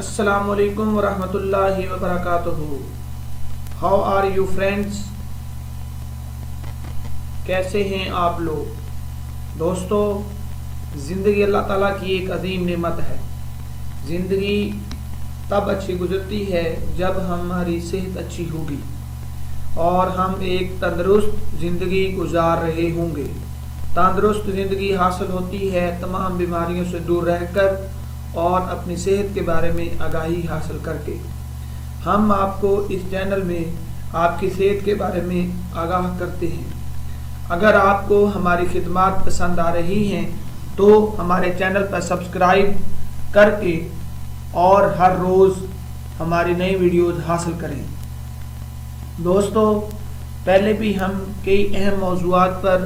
السلام علیکم ورحمۃ اللہ وبرکاتہ. How are you friends? کیسے ہیں آپ لوگ؟ دوستو، زندگی اللہ تعالیٰ کی ایک عظیم نعمت ہے. زندگی تب اچھی گزرتی ہے جب ہماری صحت اچھی ہوگی اور ہم ایک تندرست زندگی گزار رہے ہوں گے. تندرست زندگی حاصل ہوتی ہے تمام بیماریوں سے دور رہ کر اور اپنی صحت کے بارے میں آگاہی حاصل کر کے. ہم آپ کو اس چینل میں آپ کی صحت کے بارے میں آگاہ کرتے ہیں. اگر آپ کو ہماری خدمات پسند آ رہی ہیں تو ہمارے چینل پر سبسکرائب کر کے اور ہر روز ہماری نئی ویڈیوز حاصل کریں. دوستو، پہلے بھی ہم کئی اہم موضوعات پر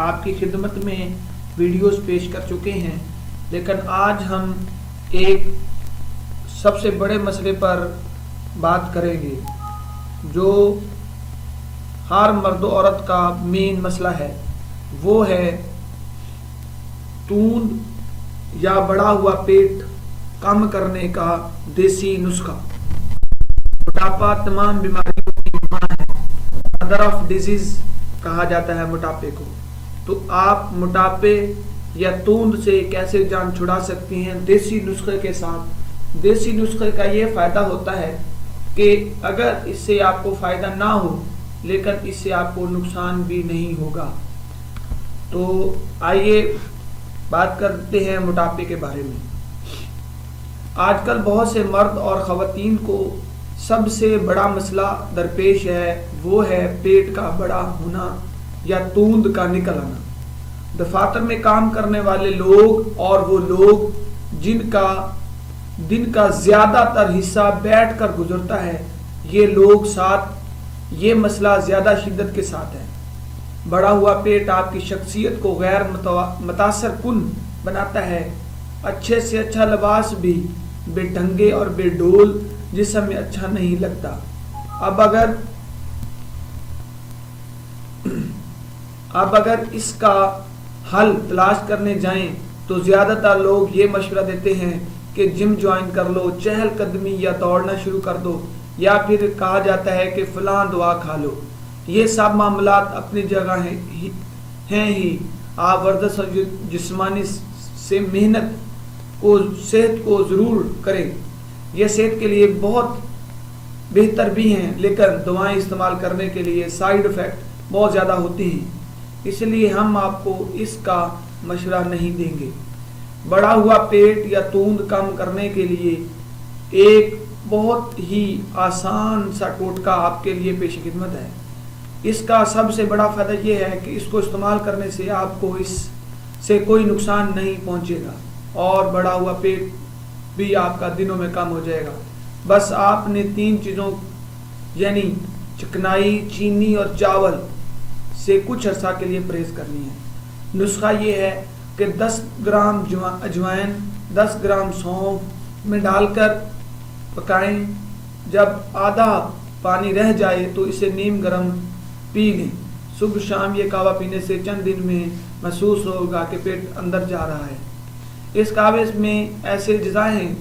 آپ کی خدمت میں ویڈیوز پیش کر چکے ہیں، لیکن آج ہم ایک سب سے بڑے مسئلے پر بات کریں گے جو ہر مرد و عورت کا مین مسئلہ ہے. وہ ہے توند یا بڑا ہوا پیٹ کم کرنے کا دیسی نسخہ. موٹاپا تمام بیماریوں کی ماں ہے. مدر آف ڈیزیز کہا جاتا ہے موٹاپے کو. تو آپ موٹاپے یا توند سے کیسے جان چھڑا سکتی ہیں دیسی نسخے کے ساتھ؟ دیسی نسخے کا یہ فائدہ ہوتا ہے کہ اگر اس سے آپ کو فائدہ نہ ہو لیکن اس سے آپ کو نقصان بھی نہیں ہوگا. تو آئیے بات کرتے ہیں موٹاپے کے بارے میں. آج کل بہت سے مرد اور خواتین کو سب سے بڑا مسئلہ درپیش ہے، وہ ہے پیٹ کا بڑا ہونا یا توند کا نکل آنا. دفاتر میں کام کرنے والے لوگ اور وہ لوگ جن کا دن کا زیادہ تر حصہ بیٹھ کر گزرتا ہے، یہ لوگ ساتھ یہ مسئلہ زیادہ شدت کے ساتھ ہے. بڑا ہوا پیٹ آپ کی شخصیت کو غیر متاثر کن بناتا ہے. اچھے سے اچھا لباس بھی بے ڈھنگے اور بے ڈول جسم میں اچھا نہیں لگتا. اب اگر اس کا حل تلاش کرنے جائیں تو زیادہ تر لوگ یہ مشورہ دیتے ہیں کہ جم جوائن کر لو، چہل قدمی یا دوڑنا شروع کر دو، یا پھر کہا جاتا ہے کہ فلاں دوا کھا لو. یہ سب معاملات اپنی جگہ ہیں ہی. آپ ورزش اور جسمانی سے محنت کو صحت کو ضرور کریں. یہ صحت کے لیے بہت بہتر بھی ہیں، لیکن دوائیں استعمال کرنے کے لیے سائیڈ ایفیکٹ بہت زیادہ ہوتے ہیں. اس لیے ہم آپ کو اس کا مشورہ نہیں دیں گے. بڑا ہوا پیٹ یا توند کم کرنے کے لیے ایک بہت ہی آسان سا ٹوٹکا آپ کے لیے پیش خدمت ہے. اس کا سب سے بڑا فائدہ یہ ہے کہ اس کو استعمال کرنے سے آپ کو اس سے کوئی نقصان نہیں پہنچے گا اور بڑا ہوا پیٹ بھی آپ کا دنوں میں کم ہو جائے گا. بس آپ نے 3 چیزوں یعنی چکنائی، چینی اور چاول سے کچھ عرصہ کے لیے پرہیز کرنی ہے. نسخہ یہ ہے کہ 10 گرام اجوائن 10 گرام سونف میں ڈال کر پکائیں. جب آدھا پانی رہ جائے تو اسے نیم گرم پی لیں. صبح شام یہ قہوہ پینے سے چند دن میں محسوس ہوگا کہ پیٹ اندر جا رہا ہے. اس قہوے میں ایسے اجزاء ہیں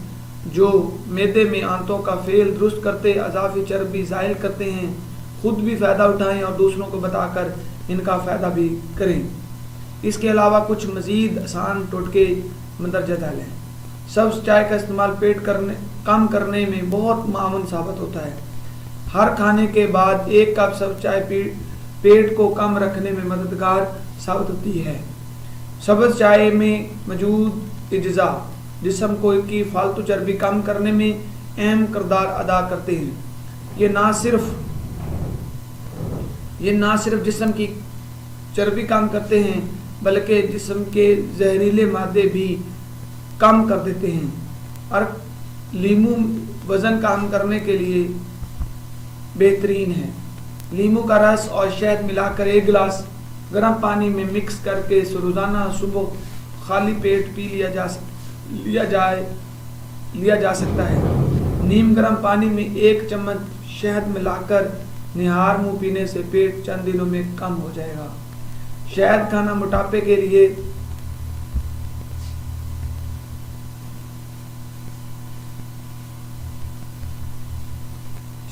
جو معدے میں آنتوں کا فعل درست کرتے، اضافی چربی زائل کرتے ہیں. خود بھی فائدہ اٹھائیں اور دوسروں کو بتا کر ان کا فائدہ بھی کریں. اس کے علاوہ کچھ مزید آسان ٹوٹکے مندرجہ ذیل ہیں. سبز چائے کا استعمال پیٹ کم کرنے میں بہت معاون ثابت ہوتا ہے. ہر کھانے کے بعد 1 کپ سبز چائے پیٹ کو کم رکھنے میں مددگار ثابت ہوتی ہے. سبز چائے میں موجود اجزاء جسم کو کی فالتو چربی کم کرنے میں اہم کردار ادا کرتے ہیں. یہ نہ صرف جسم کی چربی کم کرتے ہیں بلکہ جسم کے زہریلے مادے بھی کم کر دیتے ہیں. اور لیمو وزن کم کرنے کے لیے بہترین ہے. لیمو کا رس اور شہد ملا کر 1 گلاس گرم پانی میں مکس کر کے روزانہ صبح خالی پیٹ پی لیا جا سکتا ہے. نیم گرم پانی میں 1 چمچ شہد ملا کر نہار منہ پینے سے پیٹ چند دنوں میں کم ہو جائے گا. شہد کھانا موٹاپے کے لیے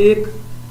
1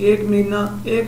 1